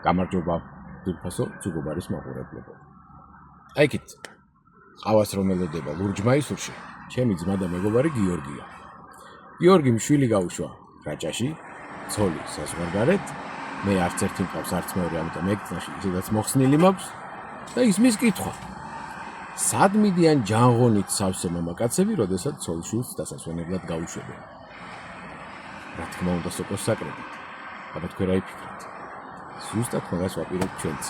გამარჯობა ძვირფასო ცუგობარის მაყურებლებო. აი იქით ყავას რომ ელოდება ლურჯ მაისურში, ჩემი ძმა და მეგობარი გიორგია. გიორგიმ შვილი გაუშვა რაჭაში, ცოლი საზღვარგარეთ, მე არც ერთი მყავს, არც მეორე, ამიტომ ეგწნაში ისედაც მოხსნილი მაქვს და ისმის კითხვა. სად მიდიან ჯანღონით სავსე მამაკაცები, როდესაც ცოლ-შვილს დასასვენებლად გაუშვებენ? რა თქმა უნდა, სოკოს საკრებით. აბა თქვენ რა იფიქრეთ? ზუსტად მაგას ვაპირებთ ჩვენც.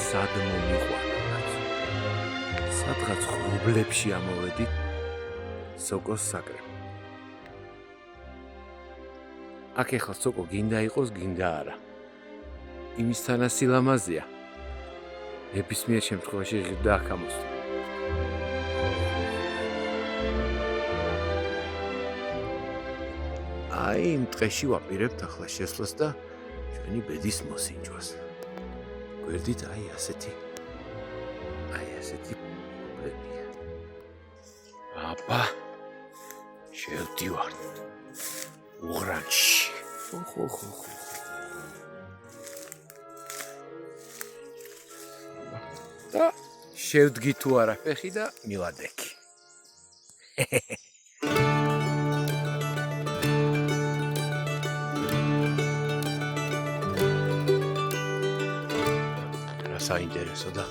სად მომიყვანოთ? სადღაც ღრუბლებში ამოვედით სოკოს საკრები. აქ ეხლა სოკო გინდა იყოს, გინდა არა. იმისთანა სილამაზეა. ნებისმიერ შემთხვევაში ღირდა აქ ამოსვლა. აი იმ ტყეში ვაპირებთ ახლა შესვლას და ჩვენი ბედის მოსინჯვას. გვერდით აი ასეთი პრობლემია. აბა შევდივართ უღრანში. და შევდგი თუ არა ფეხი და მივადექი. საინტერესო და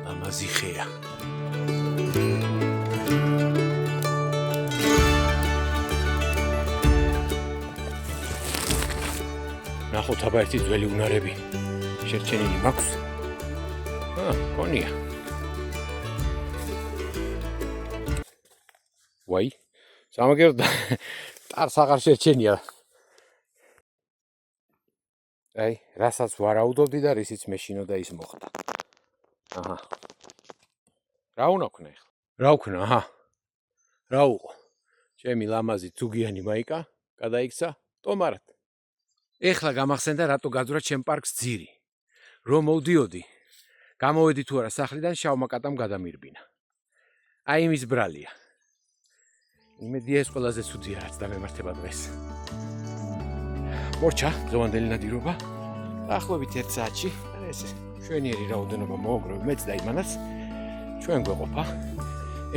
ამაზი ხეა. ნახოთ აბა ერთი ძველი უნარები შერჩენილი მაქვს. გონია. ვაი, სამაგერდა ტარს აღარ შერჩენია. აი, რასაც ვარაუდობდი და რისიც მეშინოდა ის მოხდა. აჰა. რა უნდა ვქნა ახლა? რა ვქნა? აჰა. რა უყო? ჩემი ლამაზი ცუგიანი მაიკა გადაიქცა ტომარად. ეხლა გამახსენდა რატო გაძვრა ჩემ პარკს ძირი. რომ მოვდიოდი, გამოვედი თუ არა სახლიდან, შავმა კატამ გადამირბინა. აი იმის ბრალია. იმედია ეს ყველაზე ცუდია რაც დამემართება დღეს. მორჩა, დღევანდელი ნადირობა. ახლობით 1 საათში, ეს შვენიერი რაოდენობა მოოგროვ მეც და იმანაც. ჩვენ გვეყოფა.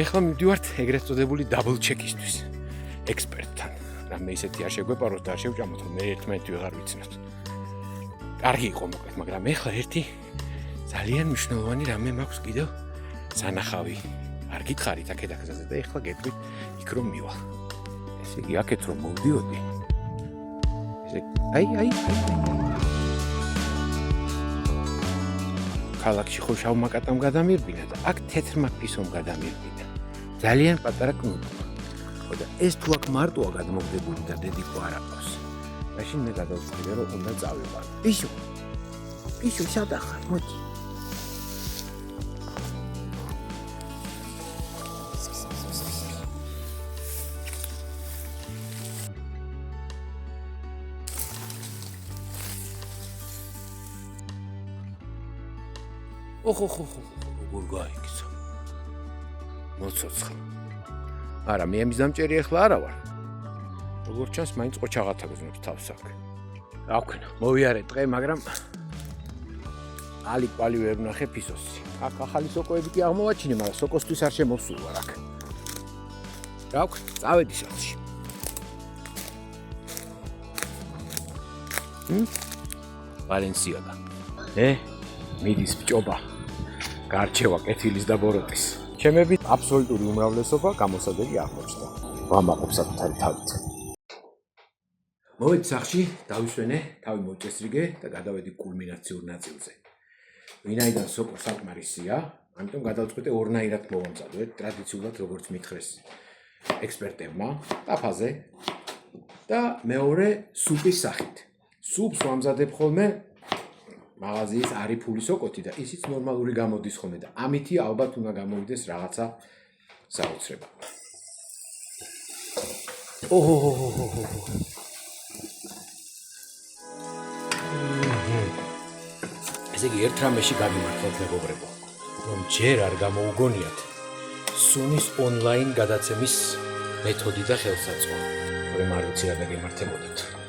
ეხლა მივდივართ ეგრეთ წოდებული დაბლ ჩეკისთვის. ექსპერტთან. რამე ისეთი არ შეგვეპაროთ და არ შევჭამოთ, რომ მე ერთმანეთი ვეღარ ვიცნოთ. კარგი იყო მოკლედ, მაგრამ ეხლა ერთი ძალიან მნიშვნელოვანი რამე მაქვს კიდევ სანახავი. არ გითხარით აქეთ გზაზე და ეხლა გეტყვით იქ რომ მივალ. ესე იგი აქეთ რომ მოვდიოდი. აი. ქალაქში ხო შავმა კატამ გადამირბინა და აქ თეთრმა ფისომ გადამირბინა. ძალიან პატარა კნუტია. და ეს თუ აქ მარტოა გადმოგდებული და დედიკო არ აქვს. მაშინ მე გადავწყვიტე რომ უნდა წავიღალო. პიშო სად ახარ? მოდი. როგორ გაიქცა? მოცოცხლე. არა, მე ამის დამჭერი ახლა არა ვარ. როგორც ჩანს, მაინც ყოჩაღათა გზნობს თავს აქ. რა ვქნა, მოვიარე ტყე, მაგრამ ალი-კვალი ვერ ვნახე ფისოსი. აქ ახალი სოკოები კი აღმოვაჩინე, მაგრამ სოკოსთვის არ შემოვსულ ვარ აქ. რა ვქნა, წავედი სახლში. ვალენსიადა. მიდის ბჭობა. გარჩევა კეთილის და ბოროტის. ჩემები აბსოლუტური უმრავლესობა გამოსადეგი აღმოჩნდა. ვამაყობ საკუთარი თავით. მოვედი სახლში, დავისვენე, თავი მოვჭესრიგე და გადავედი კულმინაციურ ნაწილზე. ვინაიდან სოკო საკმარისია, ამიტომ გადავწყვიტე ორნაირად მოვამზადო. ტრადიციულად როგორც მითხრეს ექსპერტებმა, ტაფაზე და მეორე სუპის სახით. სუპს ვამზადებ ხოლმე მაღაზიის არიფული სოკოთი და ისიც ნორმალური გამოდის ხოლმე და ამითი ალბათ უნდა გამოვიდეს რაღაცა საოცრება. ესე იგი ერთ რამეში გაგიმართლოთ მეგობრებო, რომ ჯერ არ გამოუგონიათ სუნის ონლაინ გადაცემის მეთოდი და ხელსაწყო. რომ არ ვიცი რა დაგემართებოდეთ.